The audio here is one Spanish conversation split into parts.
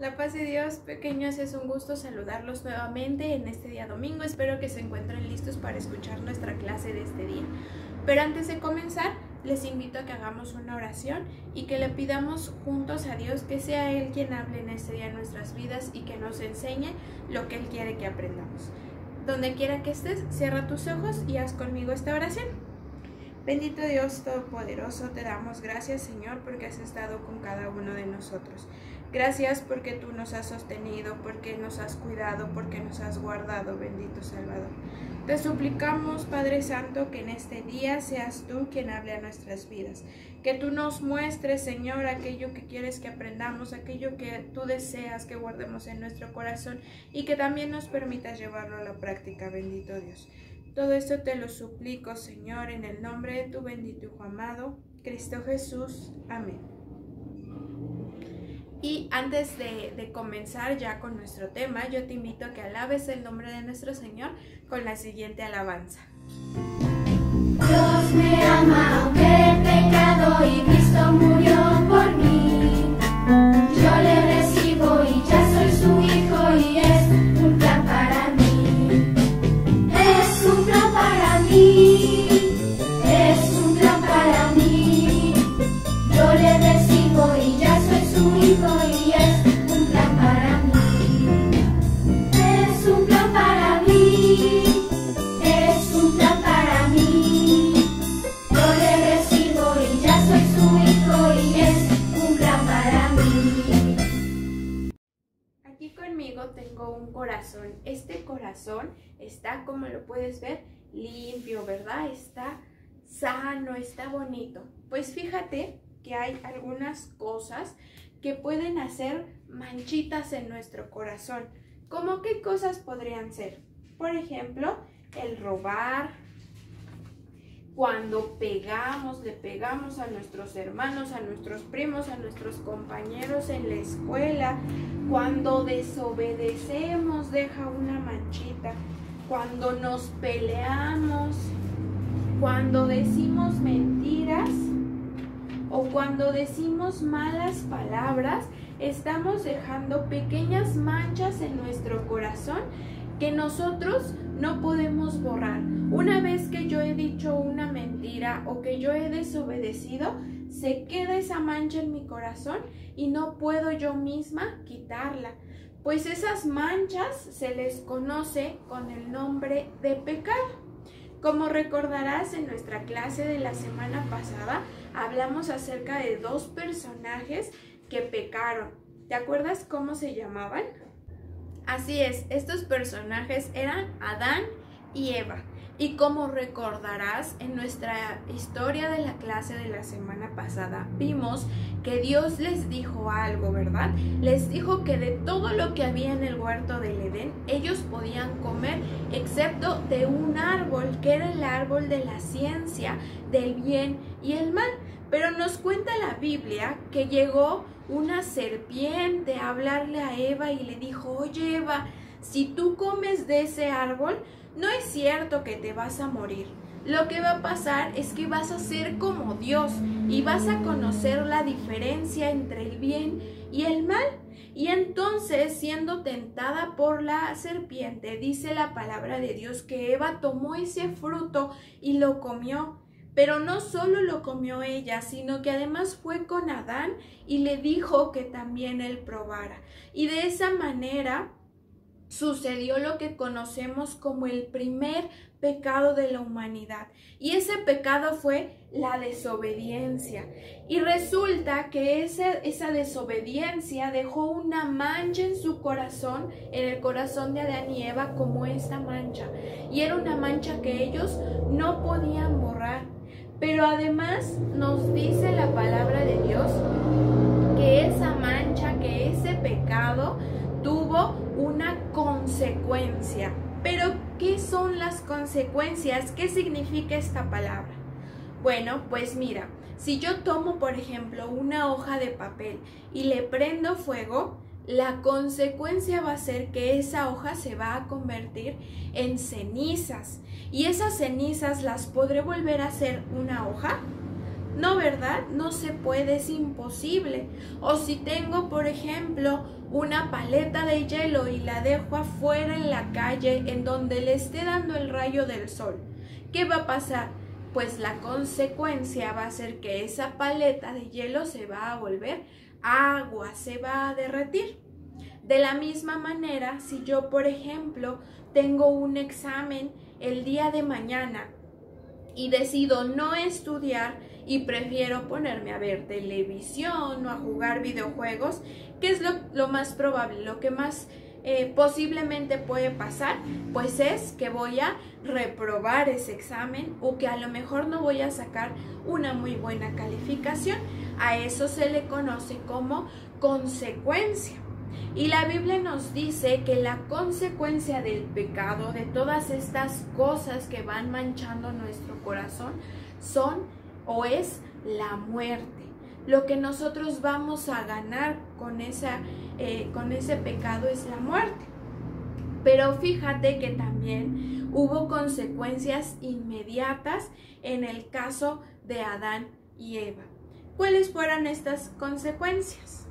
La paz de Dios, pequeños, es un gusto saludarlos nuevamente en este día domingo. Espero que se encuentren listos para escuchar nuestra clase de este día. Pero antes de comenzar, les invito a que hagamos una oración y que le pidamos juntos a Dios que sea Él quien hable en este día en nuestras vidas y que nos enseñe lo que Él quiere que aprendamos. Donde quiera que estés, cierra tus ojos y haz conmigo esta oración. Bendito Dios Todopoderoso, te damos gracias, Señor, porque has estado con cada uno de nosotros. Gracias porque tú nos has sostenido, porque nos has cuidado, porque nos has guardado, bendito Salvador. Te suplicamos, Padre Santo, que en este día seas tú quien hable a nuestras vidas. Que tú nos muestres, Señor, aquello que quieres que aprendamos, aquello que tú deseas que guardemos en nuestro corazón y que también nos permitas llevarlo a la práctica, bendito Dios. Todo esto te lo suplico, Señor, en el nombre de tu bendito Hijo amado, Cristo Jesús. Amén. Y antes de comenzar ya con nuestro tema, yo te invito a que alabes el nombre de nuestro Señor con la siguiente alabanza. Dios me ama aunque he pecado y Cristo murió por mí. Yo le recibo y ya soy su hijo y es un plan para mí. Es un plan para mí. Es un plan para mí. Yo le recibo y ya soy su hijo y es un plan para mí. Es un plan para mí. Es un plan para mí. Yo le recibo y ya soy su hijo y es un plan para mí. Aquí conmigo tengo un corazón. Este corazón está, como lo puedes ver, limpio, ¿verdad? Está sano, está bonito. Pues fíjate que hay algunas cosas que pueden hacer manchitas en nuestro corazón. ¿Cómo qué cosas podrían ser? Por ejemplo, el robar, cuando le pegamos a nuestros hermanos, a nuestros primos, a nuestros compañeros en la escuela, cuando desobedecemos deja una manchita, cuando nos peleamos, cuando decimos mentiras o cuando decimos malas palabras, estamos dejando pequeñas manchas en nuestro corazón que nosotros no podemos borrar. Una vez que yo he dicho una mentira o que yo he desobedecido, se queda esa mancha en mi corazón y no puedo yo misma quitarla. Pues esas manchas se les conoce con el nombre de pecado. Como recordarás, en nuestra clase de la semana pasada hablamos acerca de dos personajes que pecaron. ¿Te acuerdas cómo se llamaban? Así es, estos personajes eran Adán y Eva. Y como recordarás, en nuestra historia de la clase de la semana pasada vimos que Dios les dijo algo, ¿verdad? Les dijo que de todo lo que había en el huerto del Edén, ellos podían comer excepto de un árbol, que era el árbol de la ciencia, del bien y el mal. Pero nos cuenta la Biblia que llegó una serpiente a hablarle a Eva y le dijo: oye Eva, si tú comes de ese árbol, no es cierto que te vas a morir. Lo que va a pasar es que vas a ser como Dios y vas a conocer la diferencia entre el bien y el mal. Y entonces, siendo tentada por la serpiente, dice la palabra de Dios que Eva tomó ese fruto y lo comió. Pero no solo lo comió ella, sino que además fue con Adán y le dijo que también él probara. Y de esa manera sucedió lo que conocemos como el primer pecado de la humanidad. Y ese pecado fue la desobediencia. Y resulta que esa desobediencia dejó una mancha en su corazón, en el corazón de Adán y Eva, como esta mancha. Y era una mancha que ellos no podían borrar. Pero además nos dice la palabra de Dios que esa mancha, que ese pecado tuvo una consecuencia. Pero, ¿qué son las consecuencias? ¿Qué significa esta palabra? Bueno, pues mira, si yo tomo, por ejemplo, una hoja de papel y le prendo fuego, la consecuencia va a ser que esa hoja se va a convertir en cenizas. ¿Y esas cenizas las podré volver a hacer una hoja? No, ¿verdad? ¿verdad? No se puede, es imposible. O si tengo, por ejemplo, una paleta de hielo y la dejo afuera en la calle en donde le esté dando el rayo del sol, ¿qué va a pasar? Pues la consecuencia va a ser que esa paleta de hielo se va a volver agua, se va a derretir. De la misma manera, si yo, por ejemplo, tengo un examen el día de mañana y decido no estudiar y prefiero ponerme a ver televisión o a jugar videojuegos, ¿qué es lo más probable? Lo que más posiblemente puede pasar, pues es que voy a reprobar ese examen o que a lo mejor no voy a sacar una muy buena calificación. A eso se le conoce como consecuencia. Y la Biblia nos dice que la consecuencia del pecado, de todas estas cosas que van manchando nuestro corazón, son o es la muerte. Lo que nosotros vamos a ganar con ese pecado es la muerte. Pero fíjate que también hubo consecuencias inmediatas en el caso de Adán y Eva. ¿Cuáles fueron estas consecuencias?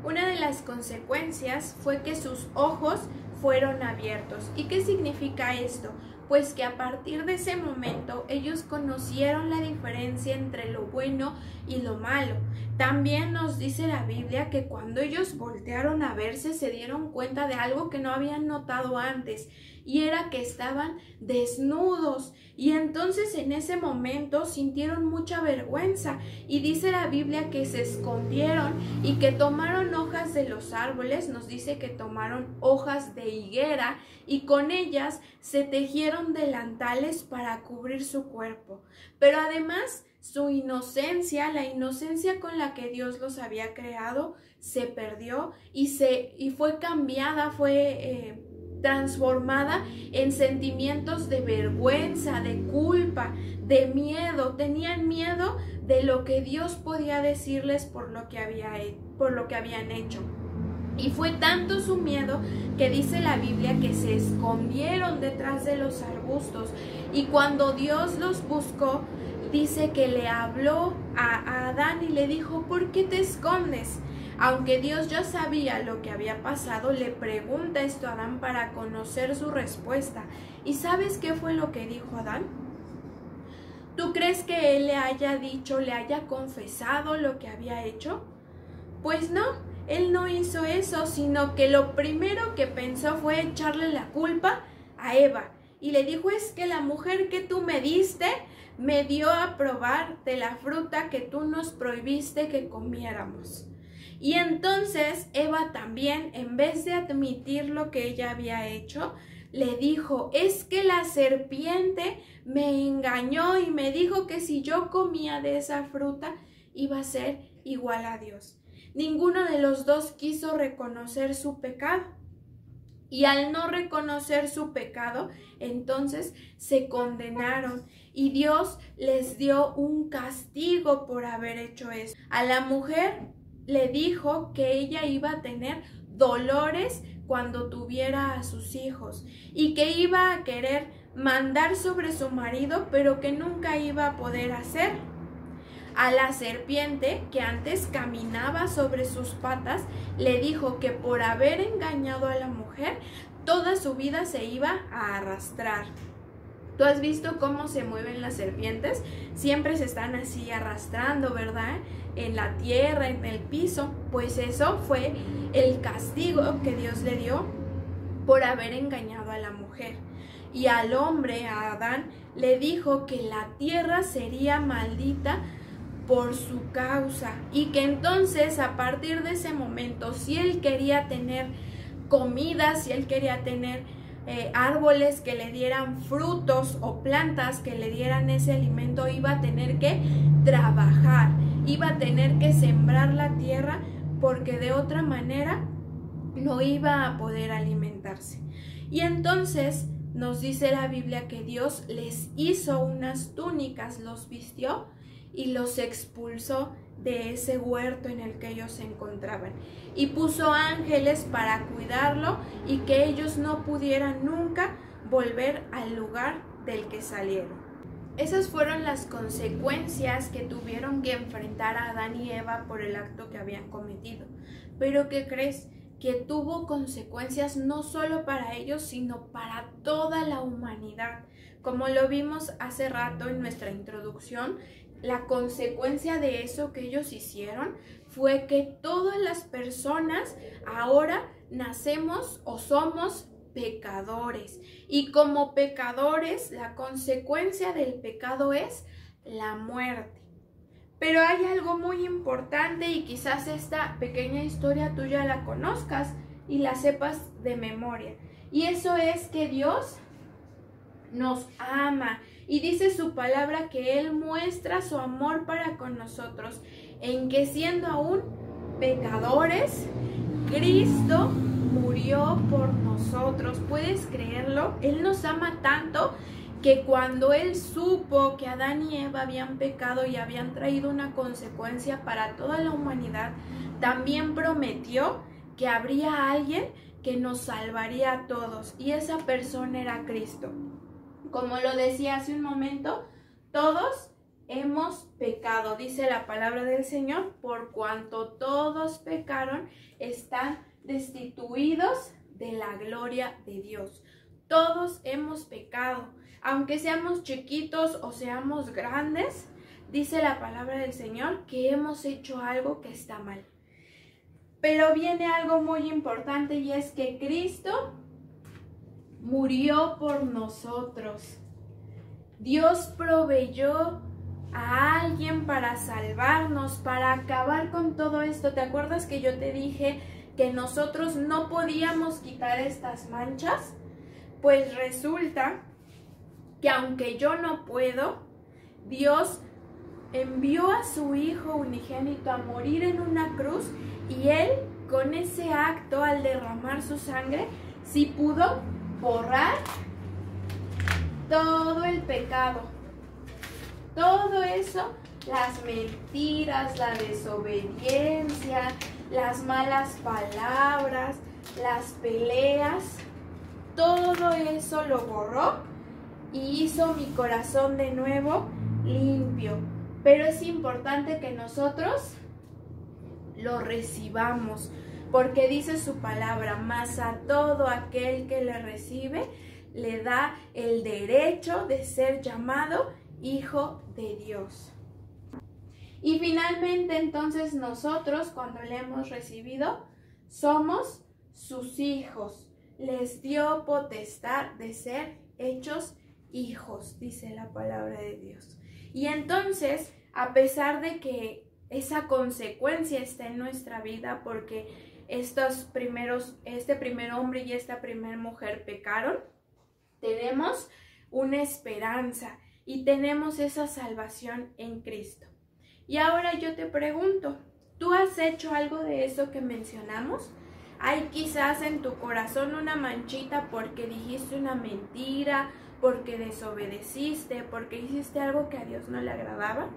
Una de las consecuencias fue que sus ojos fueron abiertos. ¿Y qué significa esto? Pues que a partir de ese momento ellos conocieron la diferencia entre lo bueno y lo malo. También nos dice la Biblia que cuando ellos voltearon a verse se dieron cuenta de algo que no habían notado antes, y era que estaban desnudos. Y entonces en ese momento sintieron mucha vergüenza, y dice la Biblia que se escondieron y que tomaron hojas de los árboles. Nos dice que tomaron hojas de higuera y con ellas se tejieron delantales para cubrir su cuerpo. Pero además su inocencia, la inocencia con la que Dios los había creado, se perdió y fue cambiada, fue transformada en sentimientos de vergüenza, de culpa, de miedo. Tenían miedo de lo que Dios podía decirles por lo que habían hecho. Y fue tanto su miedo que dice la Biblia que se escondieron detrás de los arbustos. Y cuando Dios los buscó, dice que le habló a Adán y le dijo: ¿por qué te escondes? Aunque Dios ya sabía lo que había pasado, le pregunta esto a Adán para conocer su respuesta. ¿Y sabes qué fue lo que dijo Adán? ¿Tú crees que él le haya dicho, le haya confesado lo que había hecho? Pues no, él no hizo eso, sino que lo primero que pensó fue echarle la culpa a Eva. Y le dijo: es que la mujer que tú me diste me dio a probar de la fruta que tú nos prohibiste que comiéramos. Y entonces Eva también, en vez de admitir lo que ella había hecho, le dijo: es que la serpiente me engañó y me dijo que si yo comía de esa fruta iba a ser igual a Dios. Ninguno de los dos quiso reconocer su pecado. Y al no reconocer su pecado, entonces se condenaron y Dios les dio un castigo por haber hecho eso. A la mujer le dijo que ella iba a tener dolores cuando tuviera a sus hijos y que iba a querer mandar sobre su marido, pero que nunca iba a poder hacerlo. A la serpiente, que antes caminaba sobre sus patas, le dijo que por haber engañado a la mujer, toda su vida se iba a arrastrar. ¿Tú has visto cómo se mueven las serpientes? Siempre se están así arrastrando, ¿verdad? En la tierra, en el piso. Pues eso fue el castigo que Dios le dio por haber engañado a la mujer. Y al hombre, a Adán, le dijo que la tierra sería maldita por su causa, y que entonces a partir de ese momento, si él quería tener comida, si él quería tener árboles que le dieran frutos o plantas que le dieran ese alimento, iba a tener que trabajar, iba a tener que sembrar la tierra, porque de otra manera no iba a poder alimentarse. Y entonces nos dice la Biblia que Dios les hizo unas túnicas, los vistió y los expulsó de ese huerto en el que ellos se encontraban, y puso ángeles para cuidarlo y que ellos no pudieran nunca volver al lugar del que salieron. Esas fueron las consecuencias que tuvieron que enfrentar a Adán y Eva por el acto que habían cometido. Pero ¿qué crees? Que tuvo consecuencias no solo para ellos, sino para toda la humanidad. Como lo vimos hace rato en nuestra introducción, la consecuencia de eso que ellos hicieron fue que todas las personas ahora nacemos o somos pecadores, y como pecadores la consecuencia del pecado es la muerte. Pero hay algo muy importante, y quizás esta pequeña historia tú ya la conozcas y la sepas de memoria, y eso es que Dios nos ama, y dice su palabra que Él muestra su amor para con nosotros en que, siendo aún pecadores, Cristo murió por nosotros. ¿Puedes creerlo? Él nos ama tanto que cuando Él supo que Adán y Eva habían pecado y habían traído una consecuencia para toda la humanidad, también prometió que habría alguien que nos salvaría a todos, y esa persona era Cristo. Como lo decía hace un momento, todos hemos pecado, dice la palabra del Señor, por cuanto todos pecaron, están destituidos de la gloria de Dios. Todos hemos pecado, aunque seamos chiquitos o seamos grandes, dice la palabra del Señor que hemos hecho algo que está mal. Pero viene algo muy importante, y es que Cristo murió por nosotros. Dios proveyó a alguien para salvarnos, para acabar con todo esto. ¿Te acuerdas que yo te dije que nosotros no podíamos quitar estas manchas? Pues resulta que aunque yo no puedo, Dios envió a su Hijo unigénito a morir en una cruz, y Él, con ese acto, al derramar su sangre, sí pudo borrar todo el pecado, todo eso, las mentiras, la desobediencia, las malas palabras, las peleas, todo eso lo borró y hizo mi corazón de nuevo limpio. Pero es importante que nosotros lo recibamos, porque dice su palabra: mas a todo aquel que le recibe, le da el derecho de ser llamado hijo de Dios. Y finalmente, entonces, nosotros, cuando le hemos recibido, somos sus hijos. Les dio potestad de ser hechos hijos, dice la palabra de Dios. Y entonces, a pesar de que esa consecuencia está en nuestra vida, porque este primer hombre y esta primera mujer pecaron, tenemos una esperanza y tenemos esa salvación en Cristo. Y ahora yo te pregunto, ¿tú has hecho algo de eso que mencionamos? ¿Hay quizás en tu corazón una manchita porque dijiste una mentira, porque desobedeciste, porque hiciste algo que a Dios no le agradaba?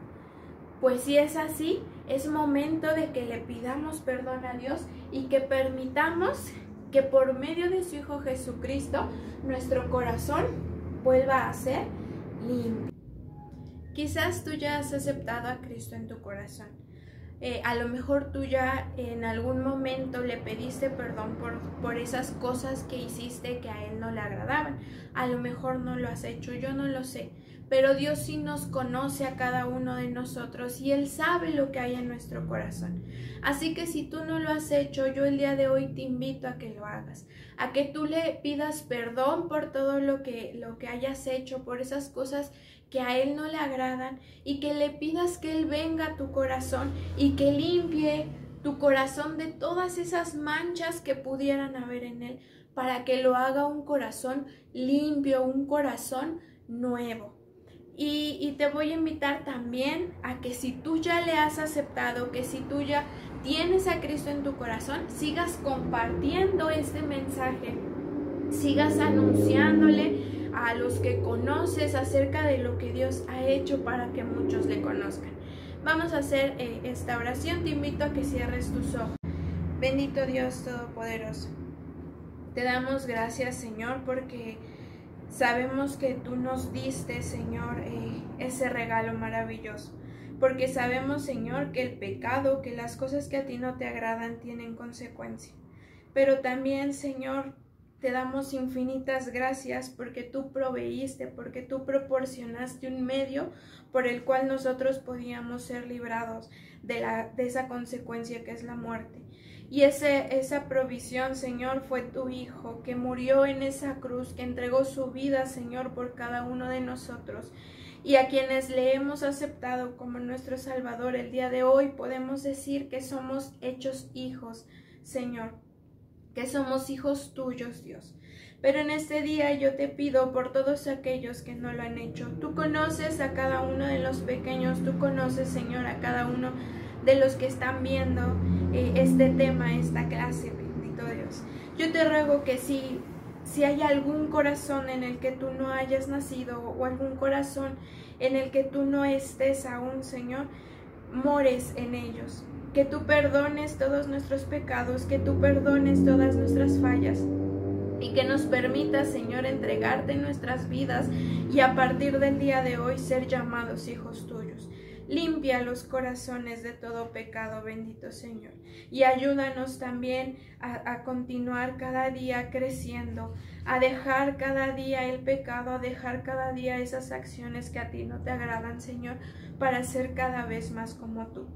Pues si es así, es momento de que le pidamos perdón a Dios y que permitamos que por medio de su Hijo Jesucristo nuestro corazón vuelva a ser limpio. Quizás tú ya has aceptado a Cristo en tu corazón. A lo mejor tú ya en algún momento le pediste perdón por esas cosas que hiciste que a Él no le agradaban. A lo mejor no lo has hecho, yo no lo sé. Pero Dios sí nos conoce a cada uno de nosotros y Él sabe lo que hay en nuestro corazón. Así que si tú no lo has hecho, yo el día de hoy te invito a que lo hagas. A que tú le pidas perdón por todo lo que hayas hecho, por esas cosas que a Él no le agradan, y que le pidas que Él venga a tu corazón y que limpie tu corazón de todas esas manchas que pudieran haber en él, para que lo haga un corazón limpio, un corazón nuevo. Y te voy a invitar también a que si tú ya le has aceptado, que si tú ya tienes a Cristo en tu corazón, sigas compartiendo este mensaje, sigas anunciándole a los que conoces acerca de lo que Dios ha hecho para que muchos le conozcan. Vamos a hacer esta oración. Te invito a que cierres tus ojos. Bendito Dios Todopoderoso, te damos gracias, Señor, porque Sabemos que tú nos diste, Señor, ese regalo maravilloso. Porque sabemos, Señor, que el pecado, que las cosas que a ti no te agradan tienen consecuencia. Pero también, Señor, te damos infinitas gracias porque tú proveíste, porque tú proporcionaste un medio por el cual nosotros podíamos ser librados de esa consecuencia que es la muerte. Y esa provisión, Señor, fue tu Hijo, que murió en esa cruz, que entregó su vida, Señor, por cada uno de nosotros. Y a quienes le hemos aceptado como nuestro Salvador el día de hoy, podemos decir que somos hechos hijos, Señor, que somos hijos tuyos, Dios. Pero en este día yo te pido por todos aquellos que no lo han hecho. Tú conoces a cada uno de los pequeños, tú conoces, Señor, a cada uno de los que están viendo este tema, esta clase, bendito Dios. Yo te ruego que si hay algún corazón en el que tú no hayas nacido o algún corazón en el que tú no estés aún, Señor, mores en ellos. Que tú perdones todos nuestros pecados, que tú perdones todas nuestras fallas y que nos permitas, Señor, entregarte nuestras vidas y a partir del día de hoy ser llamados hijos tuyos. Limpia los corazones de todo pecado, bendito Señor, y ayúdanos también a continuar cada día creciendo, a dejar cada día el pecado, a dejar cada día esas acciones que a ti no te agradan, Señor, para ser cada vez más como tú.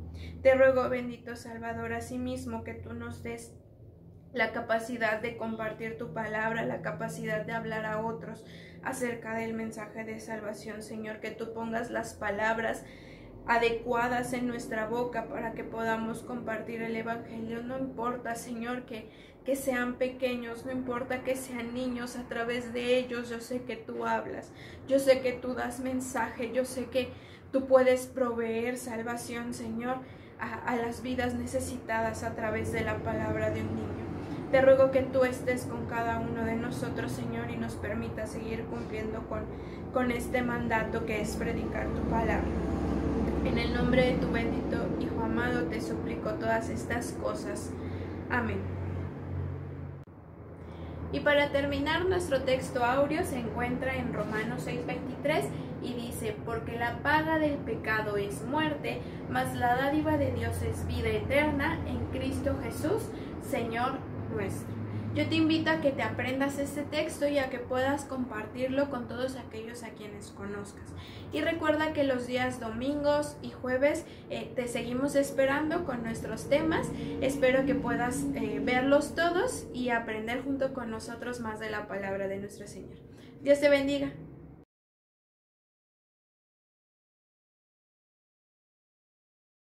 Te ruego, bendito Salvador, asimismo que tú nos des la capacidad de compartir tu palabra, la capacidad de hablar a otros acerca del mensaje de salvación, Señor, que tú pongas las palabras adecuadas en nuestra boca para que podamos compartir el Evangelio. No importa, Señor, que sean pequeños, no importa que sean niños, a través de ellos yo sé que tú hablas, yo sé que tú das mensaje, yo sé que tú puedes proveer salvación, Señor, a las vidas necesitadas a través de la palabra de un niño. Te ruego que tú estés con cada uno de nosotros, Señor, y nos permita seguir cumpliendo con este mandato que es predicar tu palabra. En el nombre de tu bendito Hijo amado te suplico todas estas cosas. Amén. Y para terminar, nuestro texto áureo se encuentra en Romanos 6:23 y dice: porque la paga del pecado es muerte, mas la dádiva de Dios es vida eterna en Cristo Jesús, Señor nuestro. Yo te invito a que te aprendas este texto y a que puedas compartirlo con todos aquellos a quienes conozcas. Y recuerda que los días domingos y jueves te seguimos esperando con nuestros temas. Espero que puedas verlos todos y aprender junto con nosotros más de la palabra de nuestro Señor. Dios te bendiga.